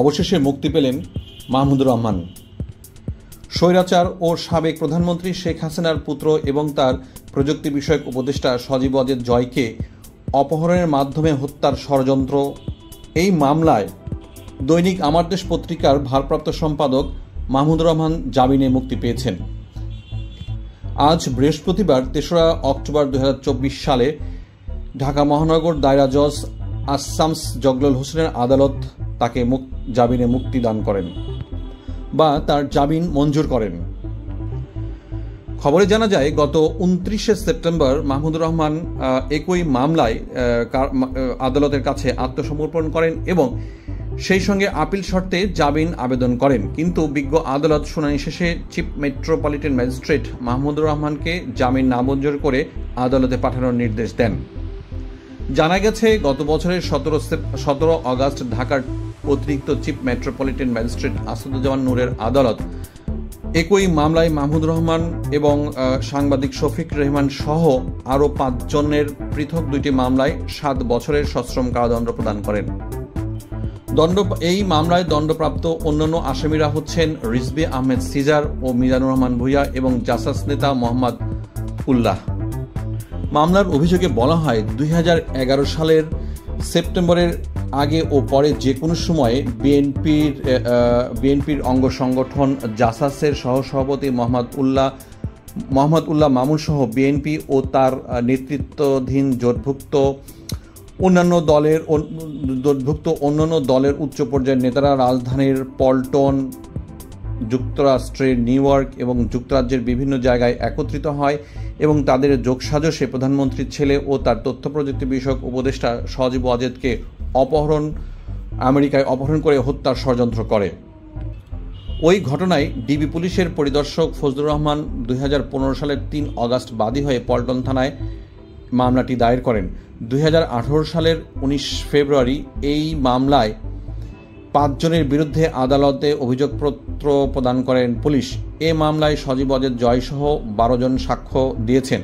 অবশেষে মুক্তি পেলেন মাহমুদুর রহমান। স্বৈরাচার ও সাবেক প্রধানমন্ত্রী শেখ হাসিনার পুত্র এবং তার প্রযুক্তি বিষয়ক উপদেষ্টা সজীব ওয়াজেদ জয়কে অপহরণের মাধ্যমে হত্যার ষড়যন্ত্র, এই মামলায় দৈনিক আমার দেশ পত্রিকার ভারপ্রাপ্ত সম্পাদক মাহমুদুর রহমান জামিনে মুক্তি পেয়েছেন। আজ বৃহস্পতিবার ৩রা অক্টোবর ২০২৪ সালে ঢাকা মহানগর দায়রা জজ আসামস জগলুল হোসেনের আদালত তাকে জামিনে মুক্তি দান করেন বা তার জামিন মঞ্জুর করেন। খবরে জানা যায়, গত ২৯শে সেপ্টেম্বর মাহমুদুর রহমান একই মামলায় আদালতের কাছে আত্মসমর্পণ করেন এবং সেই সঙ্গে আপিল শর্তে জামিন আবেদন করেন, কিন্তু বিজ্ঞ আদালত শুনানি শেষে চিফ মেট্রোপলিটন ম্যাজিস্ট্রেট মাহমুদুর রহমানকে জামিন নামঞ্জুর করে আদালতে পাঠানোর নির্দেশ দেন। জানা গেছে, গত বছরের ১৭ আগস্ট ঢাকার অতিরিক্ত চিফ মেট্রোপলিটন ম্যাজিস্ট্রেট আসাদুজ্জামান নূরের আদালত একই মামলায় মাহমুদুর রহমান এবং সাংবাদিক শফিক রেহমান সহ আরও ৫ জনের পৃথক ২টি মামলায় ৭ বছরের সশ্রম কারাদণ্ড প্রদান করেন। এই মামলায় দণ্ডপ্রাপ্ত অন্যান্য আসামিরা হচ্ছেন রিজভী আহমেদ সিজার ও মিজানুর রহমান ভূঁইয়া এবং জাসাস নেতা মোহাম্মদ উল্লাহ। মামলার অভিযোগে বলা হয়, ২০১১ সালের সেপ্টেম্বরের আগে ও পরে যে কোনো সময়ে বিএনপির অঙ্গ সংগঠন জাসাসের সহসভাপতি মোহাম্মদ উল্লাহ মামুন সহ বিএনপি ও তার নেতৃত্বাধীন জোটভুক্ত অন্যান্য দলের উচ্চ পর্যায়ের নেতারা রাজধানীর পল্টন, যুক্তরাষ্ট্রের নিউ ইয়র্ক এবং যুক্তরাজ্যের বিভিন্ন জায়গায় একত্রিত হয় এবং তাদের যোগসাজশে প্রধানমন্ত্রীর ছেলে ও তার তথ্য প্রযুক্তি বিষয়ক উপদেষ্টা সজীব ওয়াজেদকে আমেরিকায় অপহরণ করে হত্যার ষড়যন্ত্র করে। ওই ঘটনায় ডিবি পুলিশের পরিদর্শক ফজলুর রহমান ২০১৫ সালের ৩ আগস্ট বাদী হয়ে পল্টন থানায় মামলাটি দায়ের করেন। ২০১৮ সালের ১৯ ফেব্রুয়ারি এই মামলায় ৫ জনের বিরুদ্ধে আদালতে অভিযোগপত্র প্রদান করেন পুলিশ। এ মামলায় সজীব ওয়াজেদ জয় সহ ১২ জন সাক্ষ্য দিয়েছেন।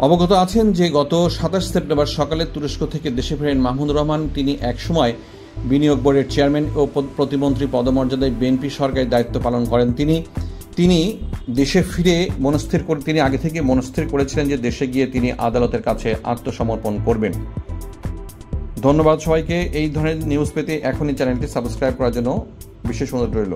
অবগত আছেন যে গত ২৭ সেপ্টেম্বর সকালে তুরস্ক থেকে দেশে ফেরেন মাহমুদুর রহমান। তিনি একসময় বিনিয়োগ বোর্ডের চেয়ারম্যান ও প্রতিমন্ত্রী পদমর্যাদায় বিএনপি সরকারের দায়িত্ব পালন করেন। তিনি দেশে ফিরে তিনি আগে থেকে মনস্থির করেছিলেন যে দেশে গিয়ে তিনি আদালতের কাছে আত্মসমর্পণ করবেন। ধন্যবাদ সবাইকে। এই ধরনের নিউজ পেতে এখনই চ্যানেলটি সাবস্ক্রাইব করার জন্য বিশেষ অনুরোধ রইল।